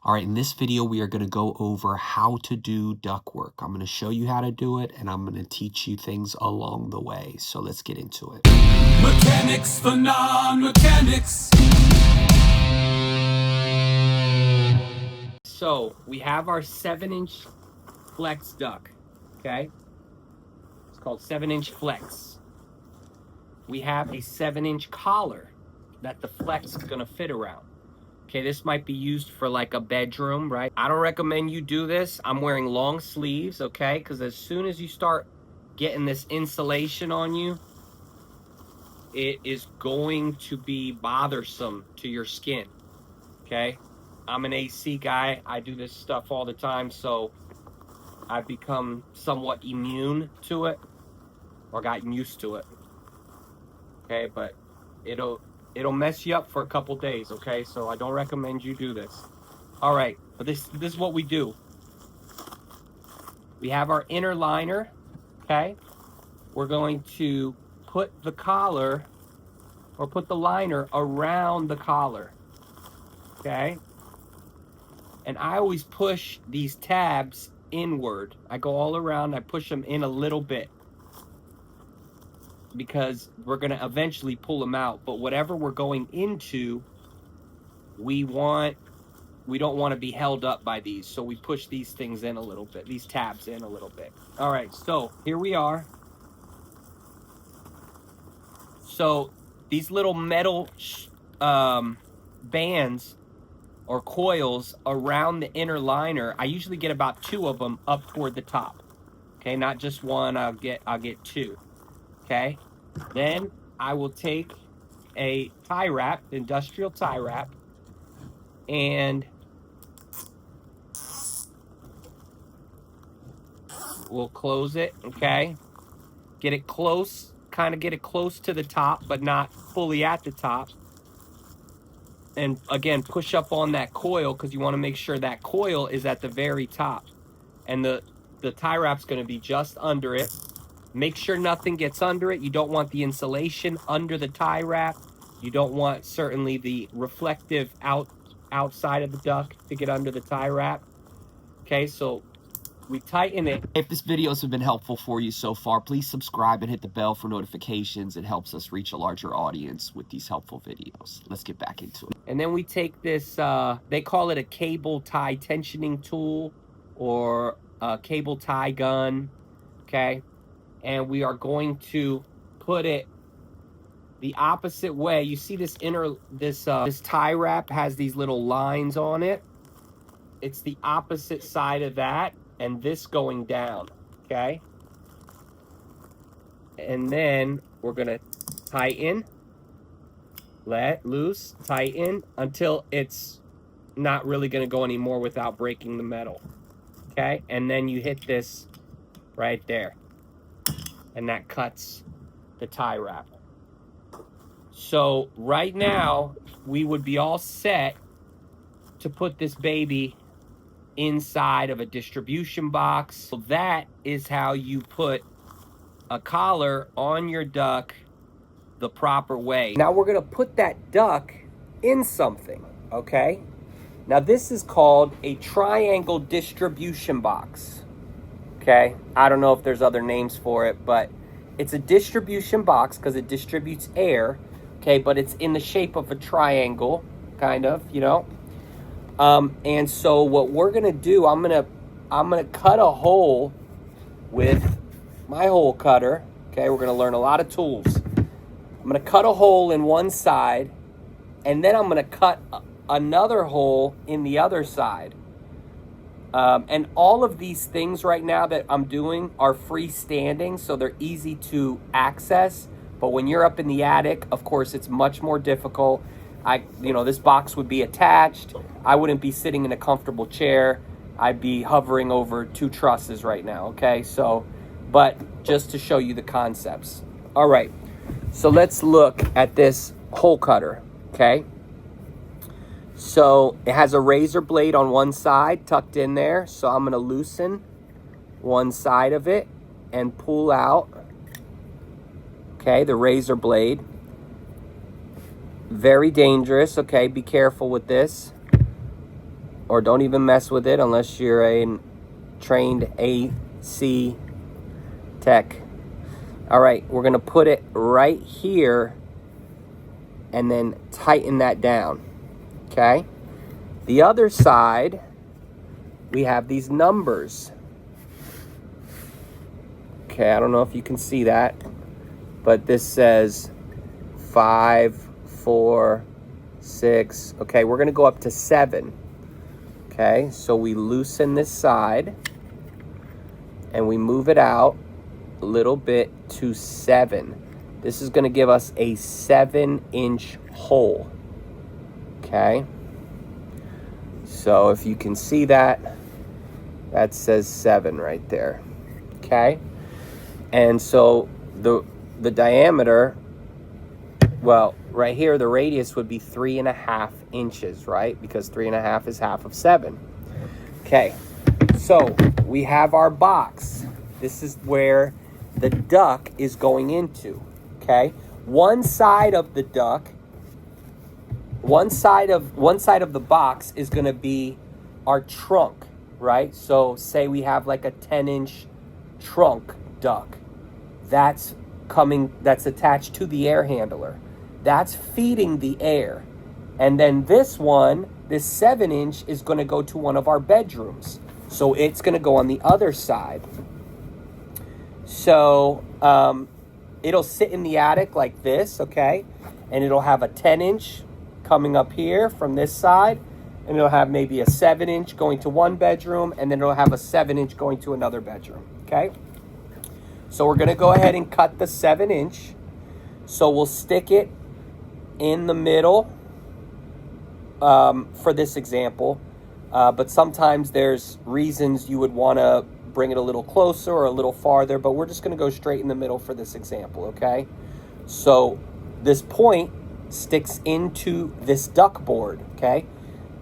All right, in this video, we are going to go over how to do ductwork. I'm going to show you how to do it, and I'm going to teach you things along the way. So let's get into it. Mechanics for non-mechanics. So we have our 7-inch flex duct, okay? It's called 7-inch flex. We have a 7-inch collar that the flex is going to fit around. Okay, this might be used for like a bedroom, right? I don't recommend you do this. I'm wearing long sleeves, okay? Because as soon as you start getting this insulation on you, it is going to be bothersome to your skin, okay? I'm an AC guy. I do this stuff all the time, so I've become somewhat immune to it, or gotten used to it, okay? But it'll mess you up for a couple days, okay? So I don't recommend you do this. All right, but this is what we do. We have our inner liner, okay? We're going to put the collar, or put the liner around the collar, okay? And I always push these tabs inward. I go all around, I push them in a little bit, because we're gonna eventually pull them out. But whatever we're going into, we don't want to be held up by these, so we push these things in a little bit, these tabs in a little bit. All right, so here we are. So these little metal bands or coils around the inner liner, I usually get about 2 of them up toward the top. Okay, not just one, I'll get 2. Okay, then I will take a tie wrap, industrial tie wrap, and we'll close it, okay? Get it close, kind of get it close to the top, but not fully at the top. And again, push up on that coil, because you want to make sure that coil is at the very top. And the tie wrap's going to be just under it. Make sure nothing gets under it. You don't want the insulation under the tie wrap. You don't want, certainly, the reflective outside of the duct to get under the tie wrap. Okay, so we tighten it. If this video has been helpful for you so far, please subscribe and hit the bell for notifications. It helps us reach a larger audience with these helpful videos. Let's get back into it. And then we take this, they call it a cable tie tensioning tool, or a cable tie gun, okay? And we are going to put it the opposite way. You see this this tie wrap has these little lines on it. It's the opposite side of that, and this going down, okay? And then we're gonna tighten, let loose, tighten until it's not really gonna go anymore without breaking the metal, okay? And then you hit this right there, and that cuts the tie wrap. So right now, we would be all set to put this baby inside of a distribution box. So that is how you put a collar on your duct the proper way. Now we're gonna put that duct in something, okay? Now this is called a triangle distribution box, okay? I don't know if there's other names for it, but it's a distribution box because it distributes air, okay? But it's in the shape of a triangle, kind of, you know? And so what we're gonna do, I'm gonna cut a hole with my hole cutter. Okay, we're gonna learn a lot of tools. I'm gonna cut a hole in one side, and then I'm gonna cut another hole in the other side. And all of these things right now that I'm doing are freestanding, so they're easy to access. But when you're up in the attic, of course, it's much more difficult. This box would be attached. I wouldn't be sitting in a comfortable chair. I'd be hovering over 2 trusses right now, okay? So, but just to show you the concepts. All right, so let's look at this hole cutter, okay? So it has a razor blade on one side tucked in there. So I'm gonna loosen one side of it and pull out, okay, the razor blade. Very dangerous, okay? Be careful with this. or don't even mess with it unless you're a trained AC tech. All right, we're gonna put it right here and then tighten that down, okay? The other side, we have these numbers. Okay, I don't know if you can see that, but this says 5, 4, 6. Okay, we're gonna go up to 7. Okay, so we loosen this side and we move it out a little bit to 7. This is gonna give us a 7-inch hole. Okay, so if you can see that, that says 7 right there. Okay, and so the diameter, well, right here, the radius would be 3.5 inches, right? Because 3.5 is half of 7. Okay, so we have our box. This is where the duct is going into, okay? One side of the duct, one side of the box is gonna be our trunk, right? So say we have like a 10-inch trunk duct. That's attached to the air handler. That's feeding the air. And then this one, this 7-inch, is going to go to one of our bedrooms. So it's going to go on the other side. So it'll sit in the attic like this, okay? And it'll have a 10-inch coming up here from this side. And it'll have maybe a 7-inch going to one bedroom. And then it'll have a 7-inch going to another bedroom, okay? So we're going to go ahead and cut the 7-inch. So we'll stick it in the middle for this example. But sometimes there's reasons you would want to bring it a little closer or a little farther. But we're just going to go straight in the middle for this example, okay? So this point sticks into this duct board, okay?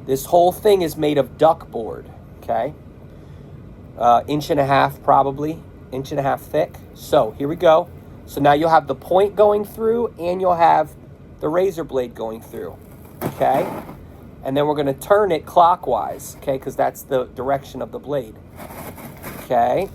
This whole thing is made of duct board, okay? 1.5 inches probably. 1.5 inches thick. So here we go. So now you'll have the point going through and you'll have the razor blade going through. Okay. And then we're going to turn it clockwise. Okay. Because that's the direction of the blade. Okay.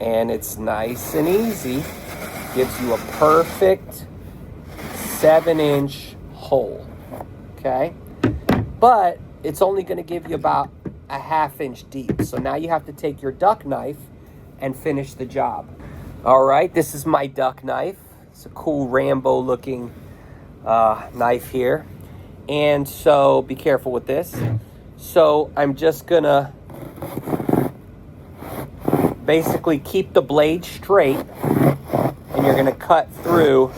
And it's nice and easy. Gives you a perfect 7-inch hole. Okay. But it's only going to give you about a 1/2 inch deep. So now you have to take your duct knife and finish the job. All right, this is my duct knife. It's a cool Rambo looking knife here. And so be careful with this. So I'm just gonna basically keep the blade straight and you're gonna cut through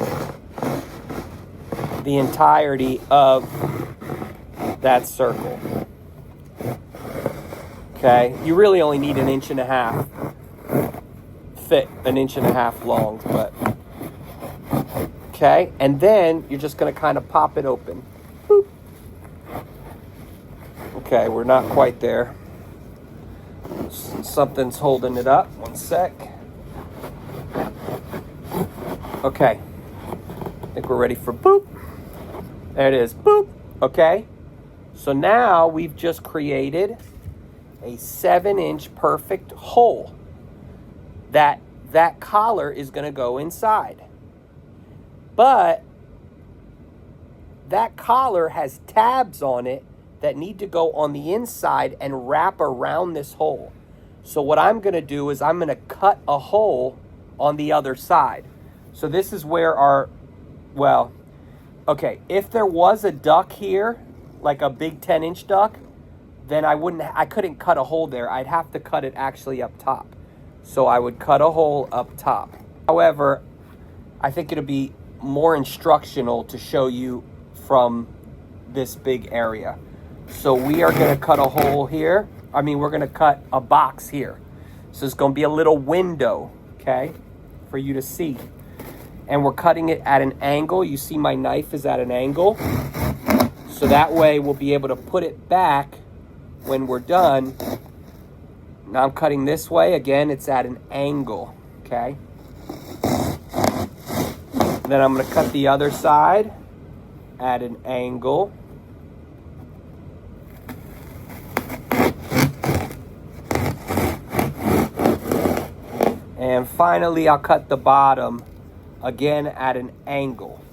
the entirety of that circle. Okay, you really only need 1.5 inches thick, 1.5 inches long, but okay. And then you're just going to kind of pop it open. Boop. Okay, we're not quite there. Something's holding it up. One sec. Okay, I think we're ready for boop. There it is, boop. Okay, so now we've just created a 7-inch perfect hole that collar is going to go inside. But that collar has tabs on it that need to go on the inside and wrap around this hole. So what I'm going to do is I'm going to cut a hole on the other side. So this is where if there was a duct here, like a big 10-inch duct, then I couldn't cut a hole there. I'd have to cut it actually up top. So I would cut a hole up top. However, I think it'll be more instructional to show you from this big area. So we are going to cut a hole here. We're going to cut a box here. So it's going to be a little window, okay, for you to see. And we're cutting it at an angle. You see my knife is at an angle. So that way we'll be able to put it back when we're done. Now I'm cutting this way. Again, it's at an angle, okay? Then I'm going to cut the other side at an angle. And finally, I'll cut the bottom again at an angle.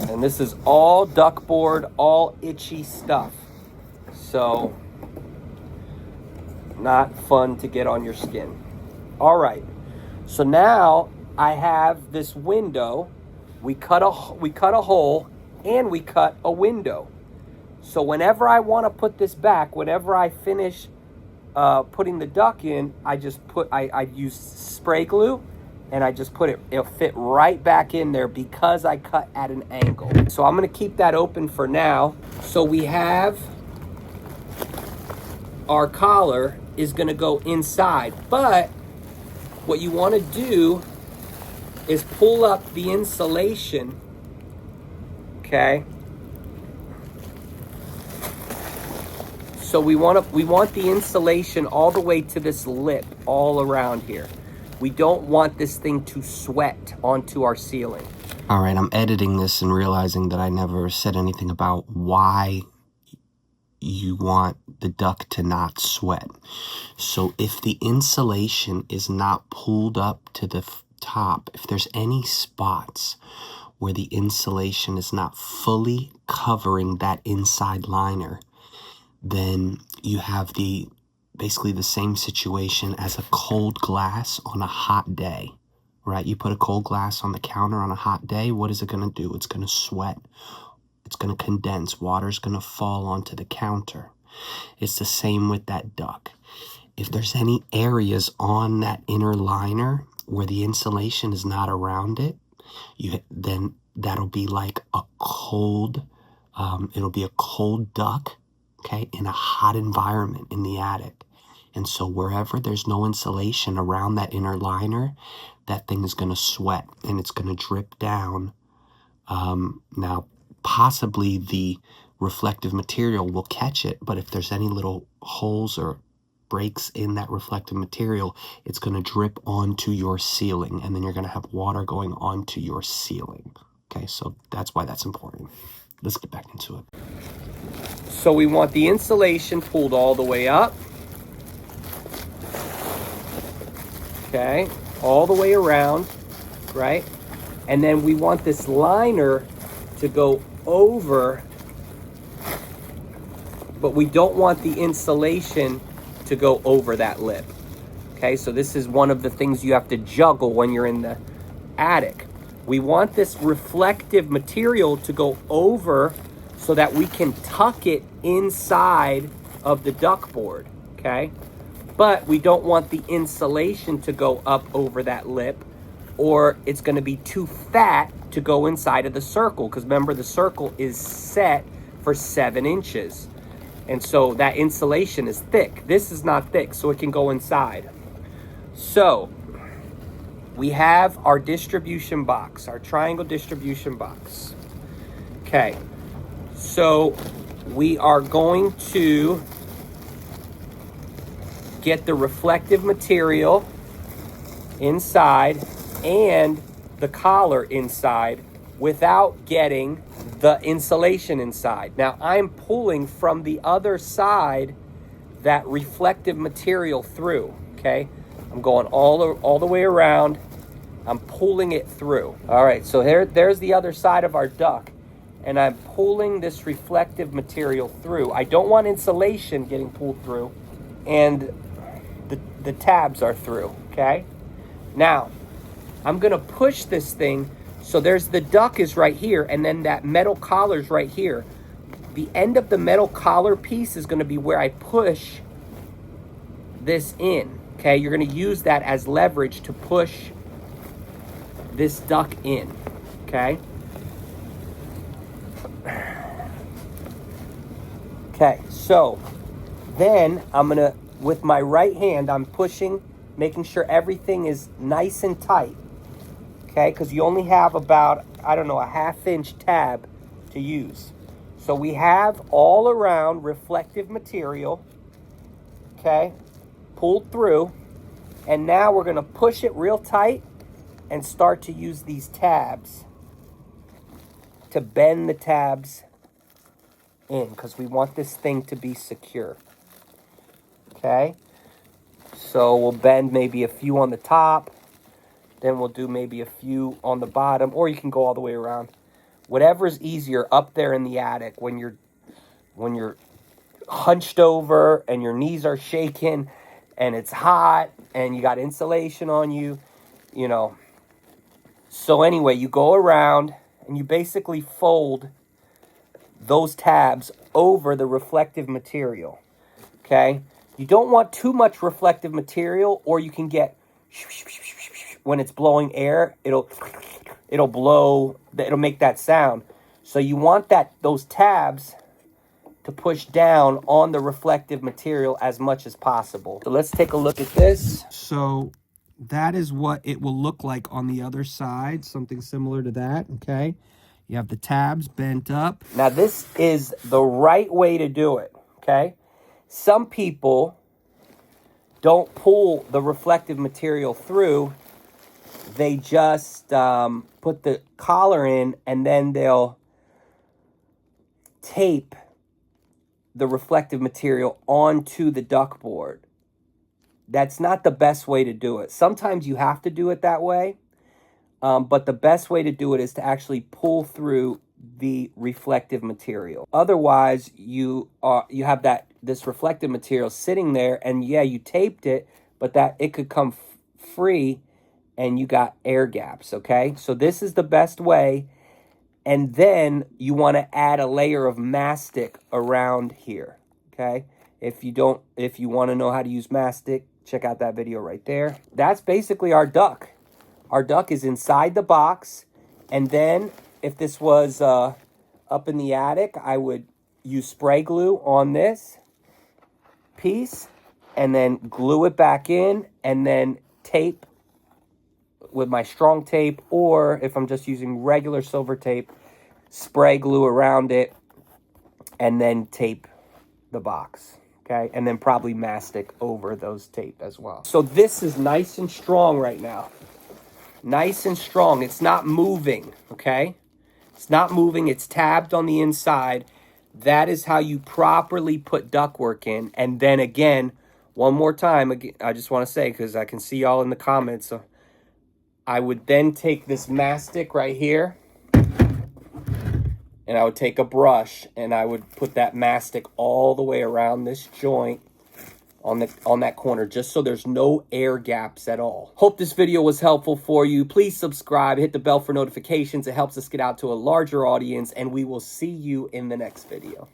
And this is all ductboard, all itchy stuff. So, not fun to get on your skin. All right, so now I have this window. We cut a hole and we cut a window. So whenever I want to put this back, whenever I finish putting the duct in, I use spray glue and I just put it, it'll fit right back in there because I cut at an angle. So I'm gonna keep that open for now. So we have our collar is gonna go inside, but what you wanna do is pull up the insulation, okay? So we want the insulation all the way to this lip, all around here. We don't want this thing to sweat onto our ceiling. All right, I'm editing this and realizing that I never said anything about why you want the duct to not sweat. So if the insulation is not pulled up to the top, if there's any spots where the insulation is not fully covering that inside liner, then you have basically the same situation as a cold glass on a hot day, right? You put a cold glass on the counter on a hot day, what is it going to do? It's going to sweat. It's going to condense. Water's going to fall onto the counter. It's the same with that duct. If there's any areas on that inner liner where the insulation is not around it, then that'll be like a cold, it'll be a cold duct, okay, in a hot environment in the attic. And so wherever there's no insulation around that inner liner, that thing is going to sweat and it's going to drip down. Now, possibly the reflective material will catch it, but if there's any little holes or breaks in that reflective material, it's going to drip onto your ceiling, and then you're going to have water going onto your ceiling. Okay, so that's why that's important. Let's get back into it. So we want the insulation pulled all the way up. Okay, all the way around, right? And then we want this liner to go over, but we don't want the insulation to go over that lip. Okay, so this is one of the things you have to juggle when you're in the attic. We want this reflective material to go over so that we can tuck it inside of the ductboard, okay? But we don't want the insulation to go up over that lip, or it's going to be too fat to go inside of the circle, because remember, the circle is set for 7 inches. And so that insulation is thick. This is not thick, so it can go inside. So we have our distribution box, our triangle distribution box. Okay, so we are going to get the reflective material inside and the collar inside without getting the insulation inside. Now I'm pulling from the other side that reflective material through, okay? I'm going all the way around. I'm pulling it through. All right, so there's the other side of our duct, and I'm pulling this reflective material through. I don't want insulation getting pulled through, and the tabs are through, okay? Now, I'm gonna push this thing, so there's the duct is right here, and then that metal collar's right here. The end of the metal collar piece is gonna be where I push this in, okay? You're gonna use that as leverage to push this duct in, okay? Okay, so then I'm gonna, with my right hand, I'm pushing, making sure everything is nice and tight, okay? Because you only have about, I don't know, a 1/2 inch tab to use. So we have all around reflective material, okay, pulled through. And now we're gonna push it real tight and start to use these tabs to bend the tabs in because we want this thing to be secure. Okay? So we'll bend maybe a few on the top. Then we'll do maybe a few on the bottom, or you can go all the way around. Whatever's easier up there in the attic when you're hunched over and your knees are shaking and it's hot and you got insulation on you, you know. So anyway, you go around and you basically fold those tabs over the reflective material, okay? You don't want too much reflective material, or you can get, when it's blowing air, it'll blow, it'll make that sound. So you want those tabs to push down on the reflective material as much as possible. So let's take a look at this. So that is what it will look like on the other side, something similar to that, okay? You have the tabs bent up. Now this is the right way to do it, okay? Some people don't pull the reflective material through. They just put the collar in and then they'll tape the reflective material onto the duct board. That's not the best way to do it. Sometimes you have to do it that way, but the best way to do it is to actually pull through the reflective material. Otherwise, you have this reflective material sitting there, and yeah, you taped it, but that it could come free, and you got air gaps. Okay, so this is the best way. And then you want to add a layer of mastic around here, okay? If you want to know how to use mastic, check out that video right there. That's basically our duct. Our duct is inside the box. And then if this was up in the attic, I would use spray glue on this piece and then glue it back in and then tape with my strong tape, or if I'm just using regular silver tape, spray glue around it and then tape the box, okay? And then probably mastic over those tape as well. So this is nice and strong right now. Nice and strong. It's not moving, okay? It's not moving. It's tabbed on the inside. That is how you properly put ductwork in. And then again, one more time, I just want to say, because I can see y'all in the comments, so I would then take this mastic right here, and I would take a brush, and I would put that mastic all the way around this joint on that corner, just so there's no air gaps at all. Hope this video was helpful for you. Please subscribe, hit the bell for notifications. It helps us get out to a larger audience, and we will see you in the next video.